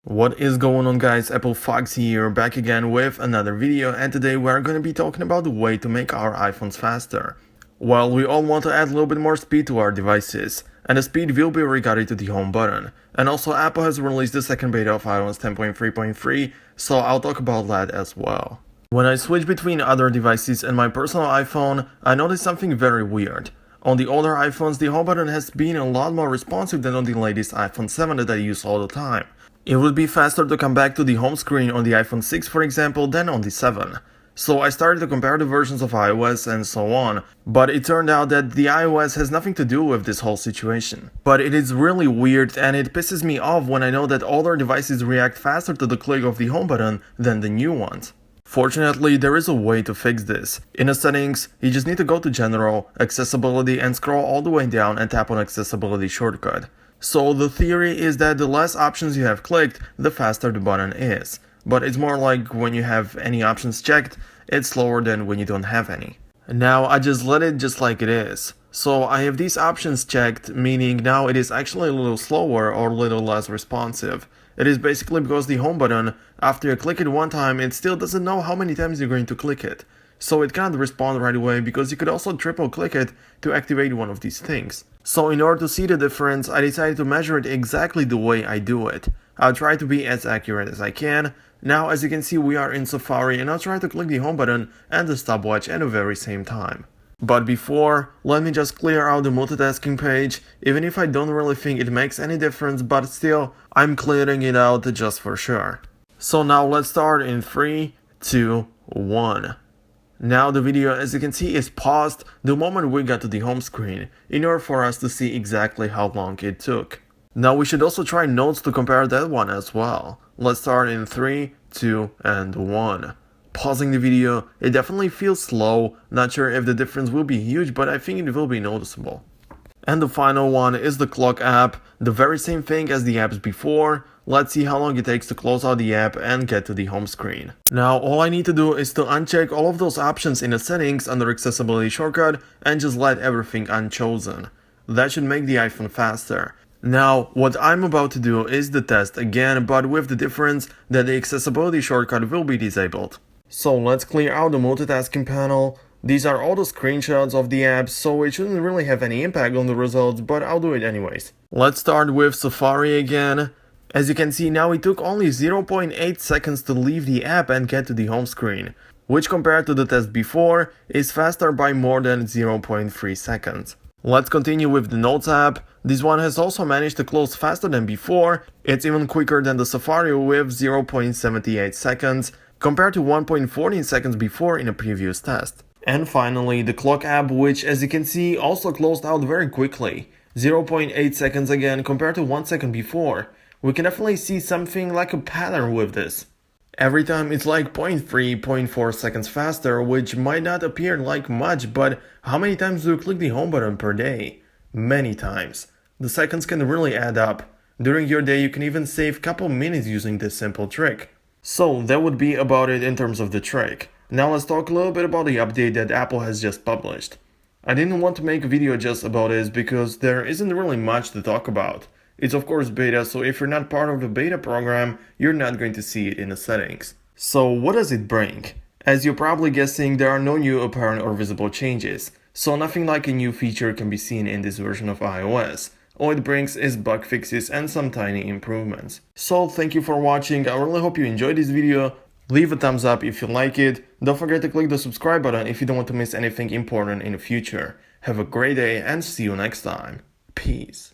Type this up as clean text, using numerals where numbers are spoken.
What is going on, guys? Apple Fox here, back again with another video, and today we're going to be talking about the way to make our iPhones faster. Well, we all want to add a little bit more speed to our devices, and the speed will be regarded to the home button. And also Apple has released the second beta of iOS 10.3.3, so I'll talk about that as well. When I switch between other devices and my personal iPhone, I noticed something very weird. On the older iPhones, the home button has been a lot more responsive than on the latest iPhone 7 that I use all the time. It would be faster to come back to the home screen on the iPhone 6, for example, than on the 7. So I started to compare the versions of iOS and so on, but it turned out that the iOS has nothing to do with this whole situation. But it is really weird, and it pisses me off when I know that older devices react faster to the click of the home button than the new ones. Fortunately, there is a way to fix this. In the settings, you just need to go to General, Accessibility, and scroll all the way down and tap on Accessibility shortcut. So the theory is that the less options you have clicked, the faster the button is. But it's more like when you have any options checked, it's slower than when you don't have any. Now I just let it just like it is. So I have these options checked, meaning now it is actually a little slower or a little less responsive. It is basically because the home button, after you click it one time, it still doesn't know how many times you're going to click it. So it cannot respond right away because you could also triple click it to activate one of these things. So in order to see the difference, I decided to measure it exactly the way I do it. I'll try to be as accurate as I can. Now, as you can see, we are in Safari, and I'll try to click the home button and the stopwatch at the very same time. But before, let me just clear out the multitasking page, even if I don't really think it makes any difference, but still, I'm clearing it out just for sure. So now let's start in 3, 2, 1. Now the video, as you can see, is paused the moment we got to the home screen, in order for us to see exactly how long it took. Now we should also try notes to compare that one as well. Let's start in 3, 2, and 1. Pausing the video, it definitely feels slow, not sure if the difference will be huge, but I think it will be noticeable. And the final one is the clock app, the very same thing as the apps before. Let's see how long it takes to close out the app and get to the home screen. Now all I need to do is to uncheck all of those options in the settings under accessibility shortcut and just let everything unchosen. That should make the iPhone faster. Now what I'm about to do is the test again, but with the difference that the accessibility shortcut will be disabled. So let's clear out the multitasking panel. These are all the screenshots of the apps, so it shouldn't really have any impact on the results, but I'll do it anyways. Let's start with Safari again. As you can see, now it took only 0.8 seconds to leave the app and get to the home screen, which compared to the test before is faster by more than 0.3 seconds. Let's continue with the Notes app. This one has also managed to close faster than before. It's even quicker than the Safari with 0.78 seconds, compared to 1.14 seconds before in a previous test. And finally, the Clock app, which as you can see also closed out very quickly. 0.8 seconds again compared to 1 second before. We can definitely see something like a pattern with this. Every time it's like 0.3, 0.4 seconds faster, which might not appear like much, but how many times do you click the home button per day? Many times. The seconds can really add up. During your day you can even save a couple minutes using this simple trick. So that would be about it in terms of the trick. Now let's talk a little bit about the update that Apple has just published. I didn't want to make a video just about this because there isn't really much to talk about. It's of course beta, so if you're not part of the beta program, you're not going to see it in the settings. So what does it bring? As you're probably guessing, there are no new apparent or visible changes, so nothing like a new feature can be seen in this version of iOS. All it brings is bug fixes and some tiny improvements. So thank you for watching, I really hope you enjoyed this video. Leave a thumbs up if you like it. Don't forget to click the subscribe button if you don't want to miss anything important in the future. Have a great day and see you next time. Peace.